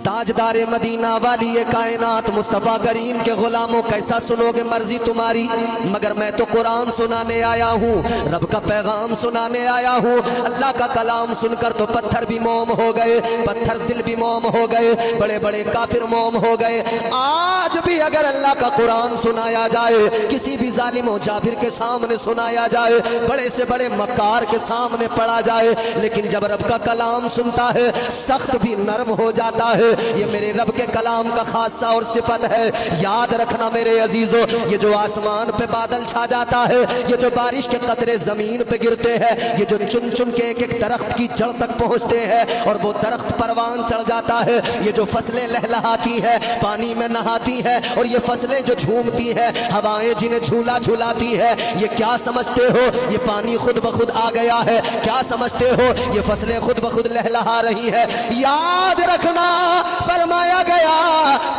ताजदार Medina वाली ये कायनात मुस्तफ़ा करीम के गुलामों कैसा सुनोगे मर्जी तुम्हारी, मगर मैं तो कुरान सुनाने आया हूँ, रब का पैगाम सुनाने आया हूँ। अल्लाह का कलाम सुनकर तो पत्थर भी मोम हो गए, पत्थर दिल भी मोम हो गए, बड़े बड़े काफिर मोम हो गए। आज भी अगर अल्लाह का कुरान सुनाया जाए, किसी भी जालिम और जाबिर के सामने सुनाया जाए, बड़े से बड़े मक्कार के सामने पढ़ा जाए, लेकिन जब रब का कलाम सुनता है सख्त भी नरम हो जाता है। ये मेरे रब के कलाम का खासा और सिफत है। याद रखना मेरे अजीजों, ये जो आसमान पे बादल छा जाता है, ये जो बारिश के कतरे जमीन पे गिरते हैं, ये जो चुन चुन के एक एक दरख्त की जड़ तक पहुंचते हैं और वो दरख्त परवान चढ़ जाता है, ये जो फसलें लहलहाती है, पानी में नहाती है, और ये फसलें जो झूमती है, हवाएं जिन्हें झूला झूलाती है, ये क्या समझते हो ये पानी खुद ब खुद आ गया है? क्या समझते हो ये फसलें खुद ब खुद लहलहा रही है? याद रखना, फरमाया गया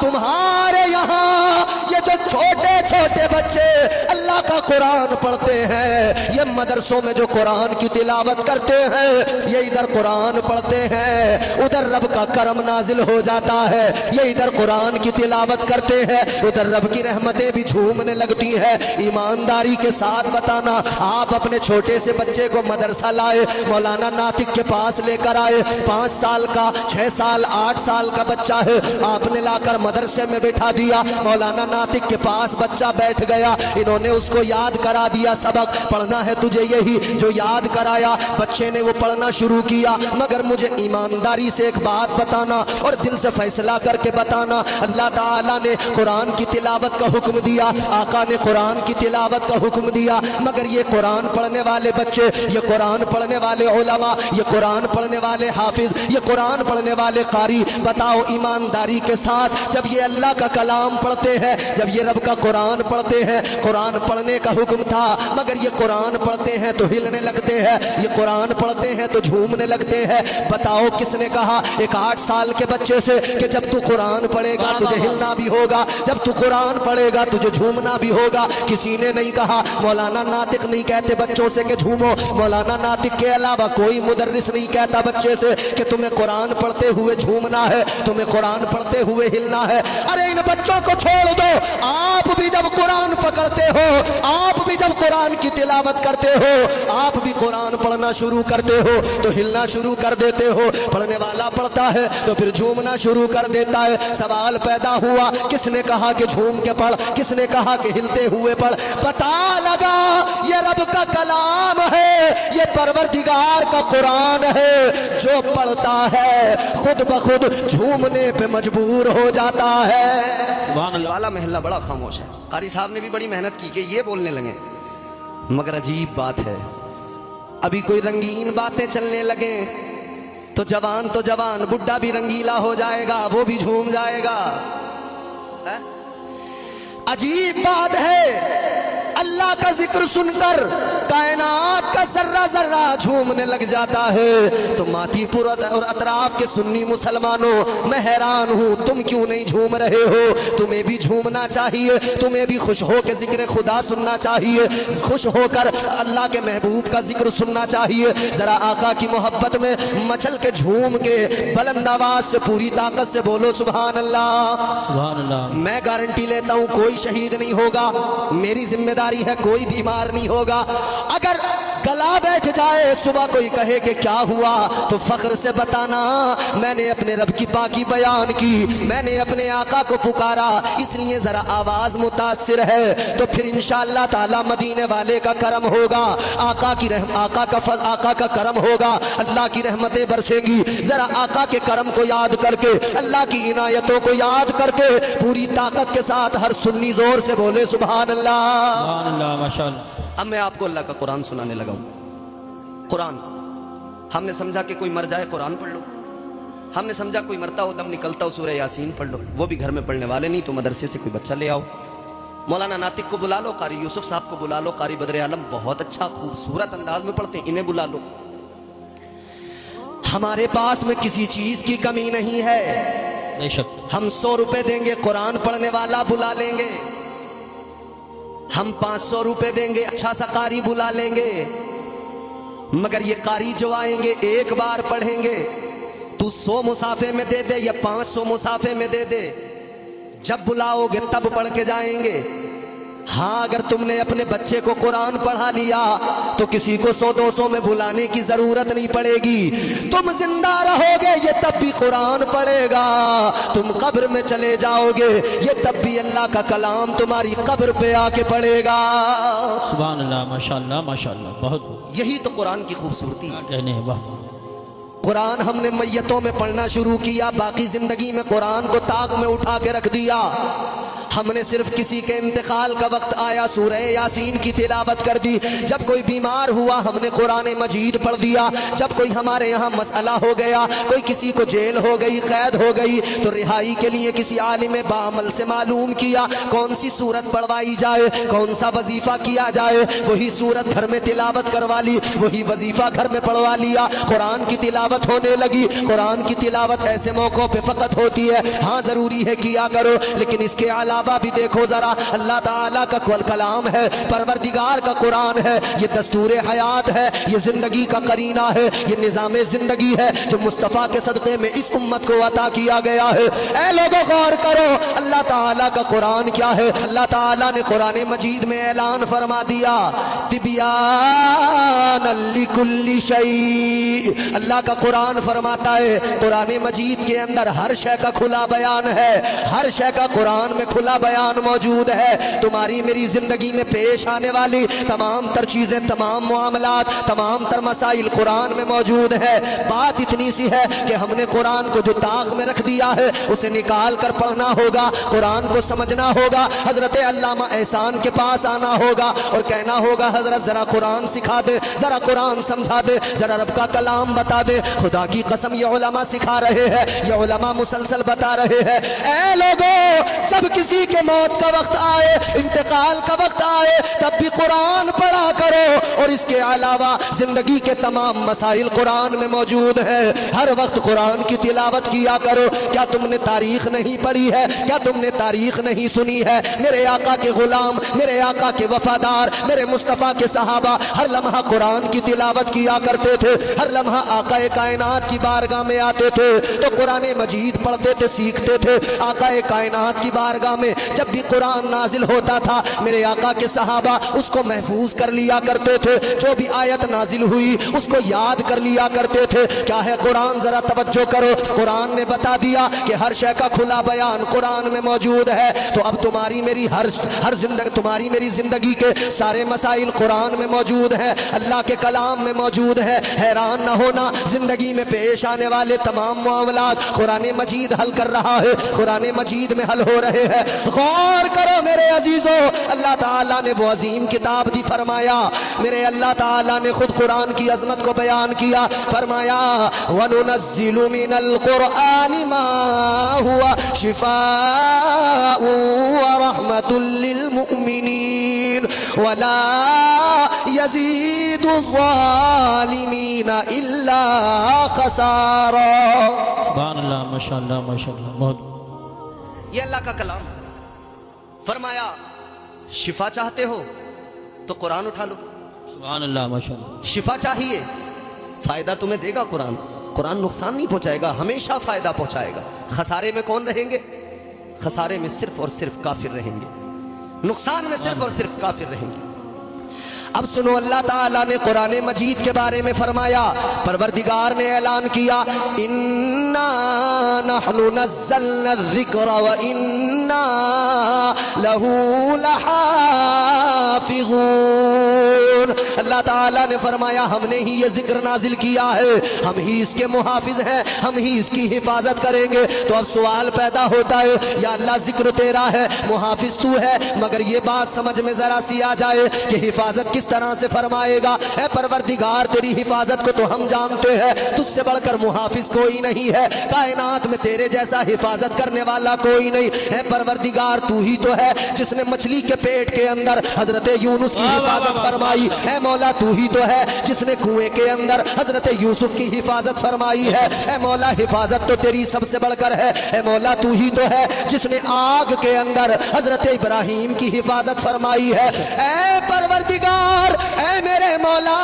तुम्हारे यहाँ ये जो छोटे छोटे बच्चे अल्लाह का कुरान पढ़ते हैं, ये मदरसों में जो कुरान की तिलावत करते हैं, ये इधर कुरान पढ़ते हैं, उधर रब का करम नाजिल हो जाता है। ये इधर कुरान की तिलावत करते हैं, उधर रब की रहमतें भी झूमने लगती है। ईमानदारी के साथ बताना, आप अपने छोटे से बच्चे को मदरसा लाए, मौलाना नातिक के पास लेकर आए, 5 साल का, 6 साल, 8 साल का बच्चा है, आपने लाकर मदरसे में बैठा दिया, मौलाना नातिक के पास बच्चा बैठ गया, इन्होंने उसको याद करा दिया, सबक पढ़ना है तुझे, यही जो याद कराया, बच्चे ने वो पढ़ना शुरू किया। मगर मुझे ईमानदारी से एक बात बताना और दिल से फैसला करके बताना, अल्लाह ताला ने कुरान की तिलावत का हुक्म दिया, आका ने कुरान की तिलावत का हुक्म दिया, मगर ये कुरान पढ़ने वाले बच्चे, ये कुरान पढ़ने वाले उलमा, ये कुरान पढ़ने वाले हाफिज, ये कुरान पढ़ने वाले कारी, बताओ ईमानदारी के साथ, जब ये अल्लाह का कलाम पढ़ते हैं, जब ये रब का कुरान पढ़ते हैं, कुरान पढ़ने का हुक्म था, मगर ये कुरान पढ़ते हैं तो हिलने लगते हैं, ये कुरान पढ़ते हैं तो झूमने लगते हैं। बताओ किसने कहा एक 8 साल के बच्चे से कि जब तू कुरान पढ़ेगा तुझे हिलना भी होगा, जब तू कुरान पढ़ेगा तुझे झूमना भी होगा? किसी ने नहीं कहा। मौलाना नातिक नहीं कहते बच्चों से कि झूमो, मौलाना नातिक के अलावा कोई मुदर्रिस नहीं कहता बच्चे से कि तुम्हें कुरान पढ़ते हुए झूमना है, तुम्हें कुरान पढ़ते हुए हिलना है। अरे इन बच्चों को छोड़ दो, आप भी जब कुरान पकड़ते हो, आप भी जब कुरान की तिलावत करते हो, आप भी कुरान पढ़ना शुरू करते हो तो हिलना शुरू कर देते हो। पढ़ने वाला पढ़ता है तो फिर झूमना शुरू कर देता है। सवाल पैदा हुआ, किसने कहा कि झूम के पढ़, किसने कहा कि हिलते हुए पढ़? पता लगा ये रब का कलाम है, ये परवरदिगार का कुरान है, जो पढ़ता है खुद ब खुद झूमने पे मजबूर हो जाता है। वाला महल्ला बड़ा खामोश है। कारी साहब ने भी बड़ी मेहनत की कि ये बोलने लगे, मगर अजीब बात है, अभी कोई रंगीन बातें चलने लगे तो जवान बुड्ढा भी रंगीला हो जाएगा, वो भी झूम जाएगा। है? अजीब बात है, अल्लाह का जिक्र सुनकर कायनात का जर्रा जर्रा झूमने लग जाता है। तो मातीपुर और अतराफ के सुन्नी मुसलमानों, मैं हैरान हूँ, तुम क्यों नहीं झूम रहे हो? तुम्हें भी झूमना चाहिए, तुम्हें भी खुश हो के जिक्र खुदा सुनना चाहिए, खुश होकर अल्लाह के महबूब का जिक्र सुनना चाहिए। जरा आका की मोहब्बत में मचल के झूम के बुलंद आवाज से पूरी ताकत से बोलो सुभान अल्लाह, सुभान अल्लाह। मैं गारंटी लेता हूँ कोई शहीद नहीं होगा, मेरी जिम्मेदारी है, कोई बीमार नहीं होगा। अगर गला बैठ जाए, सुबह कोई कहे कि क्या हुआ, तो फख्र से बताना मैंने अपने रब की पाकी बयान की, मैंने अपने आका को पुकारा, इसलिए जरा आवाज मुतासिर है। तो फिर इंशाअल्लाह ताला मदीने वाले का करम होगा, आका का करम होगा, अल्लाह की रहमतें बरसेंगी। जरा आका के करम को याद करके, अल्लाह की इनायतों को याद करके पूरी ताकत के साथ हर सुन्नी जोर से बोले सुभान अल्लाह, सुभान अल्लाह, माशाअल्लाह। अब मैं आपको अल्लाह का कुरान सुनाने लगा हूं। कुरान हमने समझा कि कोई मर जाए कुरान पढ़ लो, हमने समझा कोई मरता हो दम निकलता हो सूरह यासीन पढ़ लो, वो भी घर में पढ़ने वाले नहीं तो मदरसे से कोई बच्चा ले आओ, मौलाना नातिक को बुला लो, कारी यूसुफ साहब को बुला लो, कारी बदर आलम बहुत अच्छा खूबसूरत अंदाज में पढ़ते हैं, इन्हें बुला लो। हमारे पास में किसी चीज की कमी नहीं है, हम 100 रुपए देंगे कुरान पढ़ने वाला बुला लेंगे, हम 500 रुपए देंगे अच्छा सा कारी बुला लेंगे, मगर ये कारी जो आएंगे एक बार पढ़ेंगे तू 100 मुसाफे में दे दे या 500 मुसाफे में दे दे, जब बुलाओगे तब पढ़ के जाएंगे। हाँ, अगर तुमने अपने बच्चे को कुरान पढ़ा लिया तो किसी को 100-200 में बुलाने की जरूरत नहीं पड़ेगी। तुम जिंदा रहोगे ये तब भी कुरान पढ़ेगा, तुम कब्र में चले जाओगे ये तब भी अल्लाह का कलाम तुम्हारी कब्र पे आके पढ़ेगा। सुभान अल्लाह, माशाअल्लाह माशाअल्लाह, बहुत यही तो कुरान की खूबसूरती है। कहने हैं, वाह। कुरान हमने मैयतों में पढ़ना शुरू किया, बाकी जिंदगी में कुरान को ताक में उठा के रख दिया। हमने सिर्फ किसी के इंतकाल का वक्त आया सूरह यासीन की तिलावत कर दी, जब कोई बीमार हुआ हमने कुरान मजीद पढ़ दिया, जब कोई हमारे यहाँ मसला हो गया, कोई किसी को जेल हो गई, कैद हो गई, तो रिहाई के लिए किसी आलिम बामल से मालूम किया कौन सी सूरत पढ़वाई जाए, कौन सा वजीफा किया जाए, वही सूरत घर में तिलावत करवा ली, वही वजीफा घर में पढ़वा लिया, कुरान की तिलावत होने लगी। कुरान की तिलावत ऐसे मौकों पे फकत होती है, हाँ जरूरी है किया करो, लेकिन इसके अलावा भी देखो जरा, अल्लाह ताला का कलाम है, परवरदिगार का कुरान है, ये दस्तूर हयात है, ये जिंदगी का करीना है, ये निजाम जिंदगी है जो मुस्तफ़ा के सदक़े में इस उम्मत को अता किया गया है। ऐ लोगों गौर करो, अल्लाह ताला का कुरान क्या है। अल्लाह ताला ने कुरान मजीद में ऐलान फरमा दिया, तिबियान लिकुल्ली शै। अल्लाह का कुरान फरमाता है कुरान मजीद के अंदर हर शय का खुला बयान है, हर शय का कुरान में खुला बयान मौजूद है। तुम्हारी मेरी जिंदगी में पेश आने वाली तमाम तर चीजें, तमाम मामलात, तमाम तर मसाइल कुरान में मौजूद है। बात इतनी सी है कि हमने कुरान को जो ताक में रख दिया है उसे निकाल कर पढ़ना होगा, कुरान को समझना होगा, हजरत अल्लामा एहसान के पास आना होगा और कहना होगा हजरत जरा कुरान सिखा दे, जरा कुरान समझा दे, जरा रब का कलाम बता दे। खुदा की कसम ये उलमा सिखा रहे हैं, ये उलमा मुसलसल बता रहे हैं। ऐ लोगों, जब किसी के मौत का वक्त आए, इंतकाल का वक्त आए, तब भी कुरान पढ़ा करो। और इसके अलावा जिंदगी के तमाम मसाइल कुरान में मौजूद है, हर वक्त कुरान की तिलावत किया करो। क्या तुमने तारीख नहीं पढ़ी है? क्या तुमने तारीख नहीं सुनी है? मेरे आका के गुलाम, मेरे आका के वफादार, मेरे मुस्तफ़ा के सहाबा हर लम्हा कुरान की तिलावत किया करते थे, हर लम्हा आका कायनात की बारगाह में आते थे तो कुरान मजीद पढ़ते थे, सीखते थे। आका कायनात की बारगाह में जब भी कुरान नाजिल होता था मेरे आका के सहाबा उसको महफूज कर लिया करते थे, जो भी आयत नाजिल हुई उसको याद कर लिया करते थे। क्या है कुरान? जरा तवज्जो करो, कुरान ने बता दिया कि हर शय का खुला बयान कुरान में मौजूद है। तो अब तुम्हारी मेरी हर जिंदगी, तुम्हारी मेरी जिंदगी के सारे मसाइल कुरान में मौजूद है, अल्लाह के कलाम में मौजूद है। हैरान न होना, जिंदगी में पेश आने वाले तमाम मामलात कुरान मजीद हल कर रहा है, कुरान मजीद में हल हो रहे हैं। गौर करो मेरे अजीजों, अल्लाह ताला ने वो अजीम किताब दी, फरमाया मेरे अल्लाह ताला ने खुद कुरान की अजमत को बयान किया, फरमाया वनुनज़्ज़िलु मिनल कुरआनि मा हुवा शिफाअ व रहमतुल लिल मुमिनीन वला यज़ीदु ज़ालिमीना इल्ला खसारा। सुभान अल्लाह, माशाअल्लाह माशाअल्लाह, बहुत। ये अल्लाह का कलाम। फरमाया शिफा चाहते हो तो कुरान उठा लो। सुभान अल्लाह, माशाअल्लाह। शिफा चाहिए, फायदा तुम्हें देगा कुरान, कुरान नुकसान नहीं पहुंचाएगा, हमेशा फायदा पहुंचाएगा। खसारे में कौन रहेंगे? खसारे में सिर्फ और सिर्फ काफिर रहेंगे, नुकसान में सिर्फ और सिर्फ काफिर रहेंगे। अब सुनो, अल्लाह ताला ने कुरान मजीद के बारे में फरमाया, परवरदिगार ने ऐलान किया इन्ना नहनु नज़्ज़लना ज़िक्र व इन्ना लहू लहाफ़िज़ून। अल्लाह ताला ने फरमाया हमने ही ये जिक्र नाजिल किया है, हम ही इसके मुहाफिज हैं, हम ही इसकी हिफाजत करेंगे। तो अब सवाल पैदा होता है, या अल्लाह जिक्र तेरा है, मुहाफिज तू है, मगर ये बात समझ में जरा सी आ जाए कि हिफाजत किस तरह से फरमाएगा। ऐ परवरदिगार, तेरी हिफाजत को तो हम जानते हैं, तुझसे बढ़कर मुहाफिज कोई नहीं है, कायनात में तेरे जैसा हिफाजत करने वाला कोई नहीं है। परवरदिगार तू ही तो है जिसने मछली के पेट के अंदर हजरत यूनुस की हिफाजत फरमाई। ऐ मौला مولا تو ہی تو ہے جس نے کنویں کے اندر حضرت یوسف کی حفاظت فرمائی ہے، اے مولا حفاظت تو تیری سب سے بڑھ کر ہے، اے مولا تو ہی تو ہے جس نے آگ کے اندر حضرت ابراہیم کی حفاظت فرمائی ہے، اے پروردگار اے میرے مولا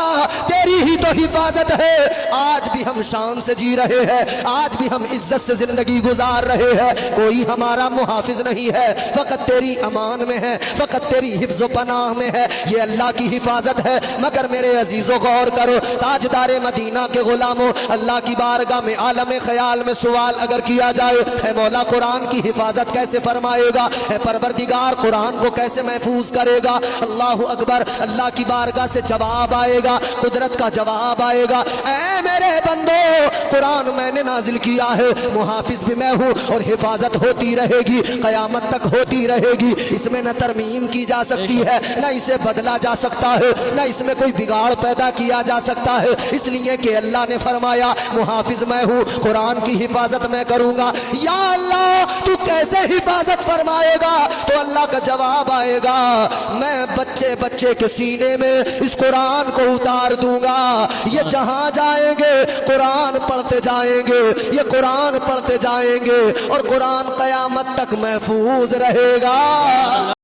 تیری ہی تو حفاظت ہے۔ آج بھی ہم شان سے جی رہے ہیں، آج بھی ہم عزت سے زندگی گزار رہے ہیں، کوئی ہمارا محافظ نہیں ہے، فقط تیری امان میں ہے، فقط تیری حفظ و پناہ میں ہے، یہ اللہ کی حفاظت ہے۔ مگر میرے عزیزوں غور کرو، تاجدار مدینہ کے غلاموں، اللہ کی بارگاہ میں عالم خیال میں سوال اگر کیا جائے، اے مولا قرآن کی حفاظت کیسے فرمائے گا، اے پروردگار قرآن کو کیسے محفوظ کرے گا؟ اللہ اکبر، اللہ کی بارگاہ سے جواب آئے گا، قدرت کا جواب آئے گا، اے میرے بندو قرآن میں نے نازل کیا ہے، محافظ بھی میں ہوں اور حفاظت ہوتی رہے گی، قیامت تک ہوتی رہے گی، اس میں نہ ترمیم کی جا سکتی ہے، نہ اسے بدلا جا سکتا ہے، نہ اس میں کوئی بگاڑ پیدا کیا جا سکتا ہے، اس لیے کہ اللہ نے فرمایا محافظ میں ہوں، قرآن کی حفاظت میں کروں گا۔ یا اللہ تو کیسے حفاظت فرمائے گا؟ تو اللہ کا جواب آئے گا، میں بچے بچے کے سینے میں اس قرآن کو اتار دوں گا، یہ جہاں جائیں گے قرآن پڑھتے جائیں گے، یہ قرآن پڑھتے جائیں گے اور قرآن قیامت تک محفوظ رہے گا۔